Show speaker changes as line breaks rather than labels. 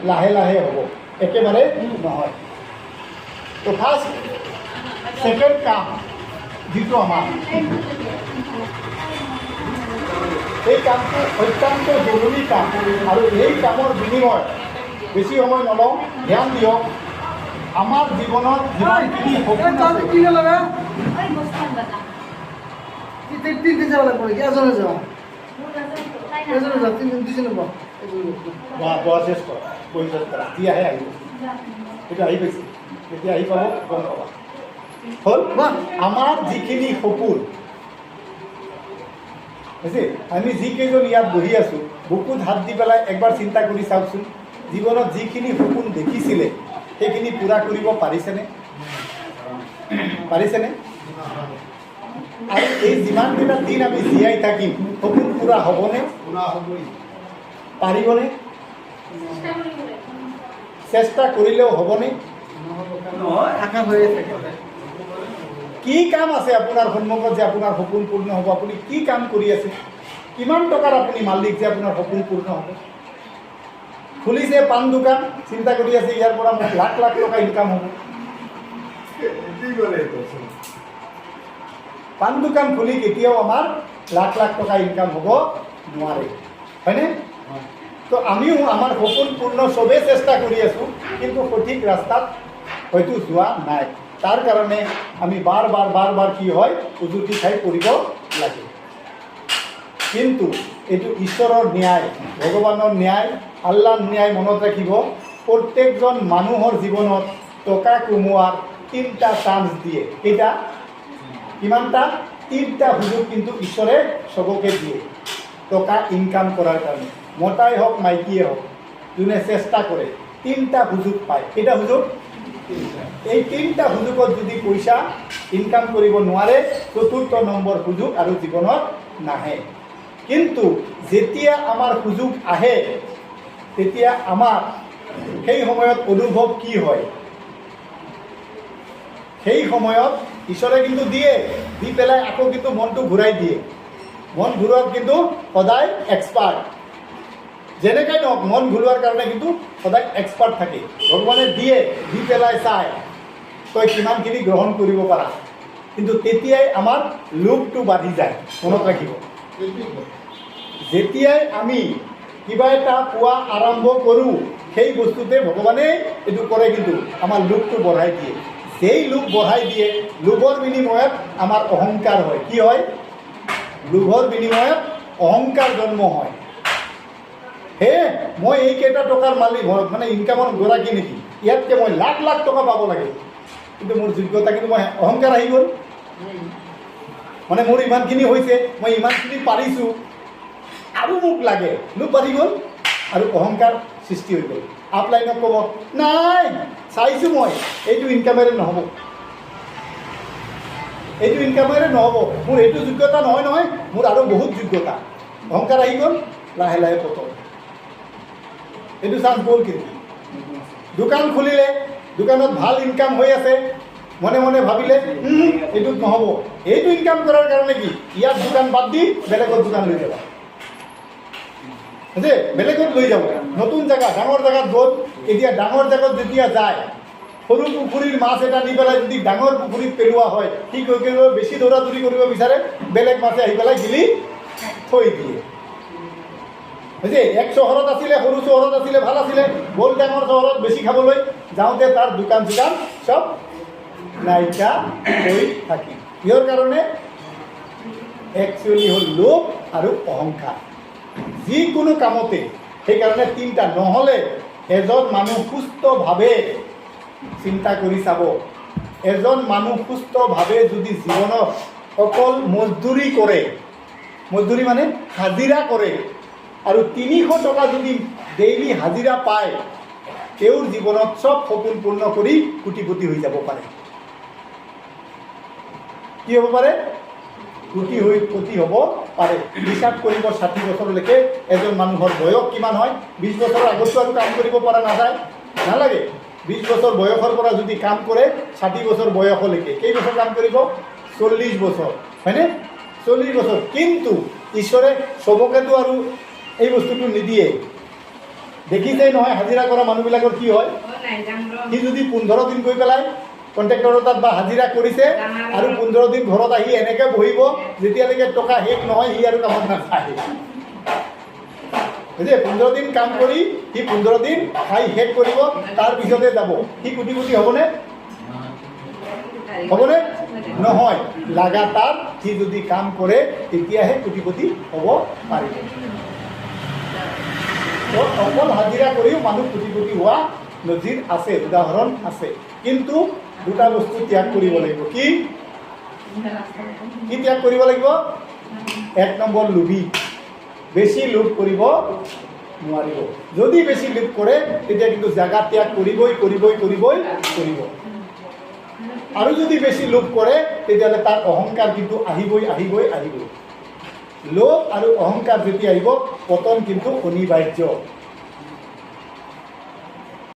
লাহে লাহে হ'ব, একেবাৰে নহয়। তো ফাৰ্ষ্ট ছেকেণ্ড কাম যিটো আমাৰ, এই কামটো অত্যন্ত জৰুৰী কাম, আৰু এই কামৰ বিনিময় বেছি সময় নলওঁ, ধ্যান দিয়ক। আমাৰ জীৱনত যিমানখিনি সপোন আছে, চেষ্টা কৰা, যি আহে আহিব, সেইটো আহি পাইছে, তেতিয়া আহি পাব, গম পাবা। হ'ল আমাৰ যিখিনি সপোন হৈছে, আমি যিকেইজন ইয়াত বহি আছোঁ, বুকুত হাত দি পেলাই একবাৰ চিন্তা কৰি চাওকচোন, জীৱনত যিখিনি সপোন দেখিছিলে সেইখিনি পূৰা কৰিব পাৰিছেনে? পাৰিছেনে? আৰু এই যিমানকেইটা দিন আমি জীয়াই থাকিম, সপোন পূৰা হ'বনে? পাৰিবনে? চেষ্টা কৰিলেও হ'বনে? কি কাম আছে আপোনাৰ সন্মুখত যে আপোনাৰ সপোন পূৰ্ণ হ'ব? আপুনি কি কাম কৰি আছে? কিমান টকাৰ আপুনি মালিক যে আপোনাৰ সপোন পূৰ্ণ হ'ব? খুলিছে পাণ দোকান, চিন্তা কৰি আছে ইয়াৰ পৰা মোক লাখ লাখ টকা ইনকাম হ'ব। পাণ দোকান খুলি কেতিয়াও আমাৰ লাখ লাখ টকা ইনকাম হ'ব নোৱাৰে, হয়নে? তো আমিও আমাৰ সপোন পূৰ্ণ চবেই চেষ্টা কৰি আছোঁ, কিন্তু সঠিক ৰাস্তাত হয়তো যোৱা নাই। তাৰ কাৰণে আমি বাৰ বাৰ কি হয়, উজুতি খাই পৰিব লাগে। কিন্তু এইটো ঈশ্বৰৰ ন্যায়, ভগৱানৰ ন্যায়, আল্লাহৰ ন্যায় মনত ৰাখিব। প্ৰত্যেকজন মানুহৰ জীৱনত টকা কমোৱাৰ 3টা চান্স দিয়ে। কেইটা? কিমানটা? 3টা সুযোগ কিন্তু ঈশ্বৰে চবকে দিয়ে টকা ইনকাম কৰাৰ কাৰণে। মতাই হওক মাইকীয়ে হওক, যোনে চেষ্টা কৰে 3টা সুযোগ পায়। কেইটা সুযোগ? এই 3টা সুযোগত যদি পইচা ইনকাম কৰিব নোৱাৰে, 4ৰ্থ নম্বৰ সুযোগ আৰু জীৱনত নাহে। কিন্তু যেতিয়া আমাৰ সুযোগ আহে, তেতিয়া আমাৰ সেই সময়ত অনুভৱ কি হয়? সেই সময়ত ঈশ্বৰে কিন্তু দিয়ে, দি পেলাই আকৌ কিন্তু মনটো ঘূৰাই দিয়ে। মন ঘূৰোৱাত কিন্তু সদায় এক্সপাৰ্ট, যেনেকৈ নহওক মন ঘূৰোৱাৰ কাৰণে কিন্তু সদায় এক্সপাৰ্ট থাকে। ভগৱানে দিয়ে, দি পেলাই চায় তই কিমানখিনি গ্ৰহণ কৰিব পাৰা, কিন্তু তেতিয়াই আমাৰ লোভটো বাঢ়ি যায়। মনত ৰাখিব, যেতিয়াই আমি কিবা এটা পোৱা আৰম্ভ কৰোঁ, সেই বস্তুতে ভগৱানে এইটো কৰে, কিন্তু আমাৰ লোভটো বঢ়াই দিয়ে। যেই লোভ বঢ়াই দিয়ে, লোভৰ বিনিময়ত আমাৰ অহংকাৰ হয়। কি হয়? লোভৰ বিনিময়ত অহংকাৰ জন্ম হয়। হে মই এইকেইটা টকাৰ মালিক, মানে ইনকামৰ গৰাকী নেকি, ইয়াতকৈ মই লাখ লাখ টকা পাব লাগে, কিন্তু মোৰ যোগ্যতা, কিন্তু মই অহংকাৰ আহি গ'ল। মানে মোৰ ইমানখিনি হৈছে, মই ইমানখিনি পাৰিছোঁ, আৰু মোক লাগে, লোভ বাঢ়ি গ'ল আৰু অহংকাৰ সৃষ্টি হৈ গ'ল। আপলাইনক ক'ব, নাই চাইছোঁ মই, এইটো ইনকামেৰে নহ'ব, এইটো ইনকামেৰে নহ'ব, মোৰ এইটো যোগ্যতা নহয় নহয়, মোৰ আৰু বহুত যোগ্যতা। অহংকাৰ আহি গ'ল, লাহে লাহে পতন। এইটো চান্স গ'ল। কিন্তু দোকান খুলিলে, দোকানত ভাল ইনকাম হৈ আছে, মনে মনে ভাবিলে এইটোত নহ'ব, এইটো ইনকাম কৰাৰ কাৰণে কি ইয়াত দোকান বাদ দি বেলেগত দোকান লৈ যাবা, যে বেলেগত লৈ যাব, নতুন জেগা, ডাঙৰ জেগাত গ'ল। এতিয়া ডাঙৰ জেগাত যেতিয়া যায়, সৰু পুখুৰীৰ মাছ এটা নি পেলাই যদি ডাঙৰ পুখুৰীত পেলোৱা হয়, কি কৰিব? বেছি দৌৰা দৌৰি কৰিব বিচাৰে, বেলেগ মাছে আহি পেলাই গিলি থৈ দিয়ে। বুজি, এক চহৰত আছিলে, সৰু চহৰত আছিলে, ভাল আছিলে, গ'ল ডাঙৰ চহৰত বেছি খাবলৈ, যাওঁতে তাৰ দোকান চোকান চব নাইকিয়া হৈ থাকিল। কিহৰ কাৰণে? একচুৱেলি হ'ল লোভ আৰু অহংকাৰ, যিকোনো কামতে। সেইকাৰণে 3টা, নহ'লে এজন মানুহ সুস্থভাৱে চিন্তা কৰি চাব, এজন মানুহ সুস্থভাৱে যদি জীৱনত অকল মজদুৰি কৰে, মজদুৰি মানে হাজিৰা কৰে, আৰু 300 টকা যদি ডেইলি হাজিৰা পায়, তেওঁৰ জীৱনত চব সপোন পূৰ্ণ কৰি কোটিপতি হৈ যাব পাৰে। কি হ'ব পাৰে? কোটি হ'ব পাৰে। হিচাপ কৰিব 60 বছৰলৈকে এজন মানুহৰ বয়স কিমান হয়? 20 বছৰৰ আগতো আৰু কাম কৰিব পৰা নাযায়, নালাগে। 20 বছৰ বয়সৰ পৰা যদি কাম কৰে 60 বছৰ বয়সলৈকে, কেইবছৰ কাম কৰিব? 40 বছৰ, হয়নে? 40 বছৰ। কিন্তু ঈশ্বৰে চবকেতো আৰু এই বস্তুটো নিদিয়ে। দেখিছেই নহয় হাজিৰা কৰা মানুহবিলাকৰ কি হয়, সি যদি 15 দিন গৈ পেলাই কণ্ট্ৰেক্টৰৰ তাত বা হাজিৰা কৰিছে আৰু 15 দিন ঘৰত আহি এনেকৈ বহিব, যেতিয়ালৈকে টকা শেষ নহয় সি আৰু কামত নাযায়। বুজিছে, 15 দিন কাম কৰি সি 15 দিন খাই শেষ কৰিব, তাৰপিছতে যাব। সি কোটিপতি হ'বনে? হ'বনে? নহয়, লাগাতাৰ সি যদি কাম কৰে তেতিয়াহে কোটিপতি হ'ব পাৰিব। তো অকল হাজিৰা কৰিও মানুহ কোটিপতি হোৱা নজিৰ আছে, উদাহৰণ আছে। কিন্তু দুটা বস্তু ত্যাগ কৰিব লাগিব। কি কি ত্যাগ কৰিব লাগিব? 1 নম্বৰ লোভী, বেছি লোভ কৰিব নোৱাৰিব। যদি বেছি লোভ কৰে তেতিয়া কিন্তু জাগা ত্যাগ কৰিবই কৰিবই কৰিবই কৰিব। আৰু যদি বেছি লোভ কৰে তেতিয়াহ'লে তাৰ অহংকাৰ কিন্তু আহিবই আহিবই আহিবই। লোভ আৰু অহংকাৰ যেতিয়া আহিব পতন কিন্তু অনিবাৰ্য।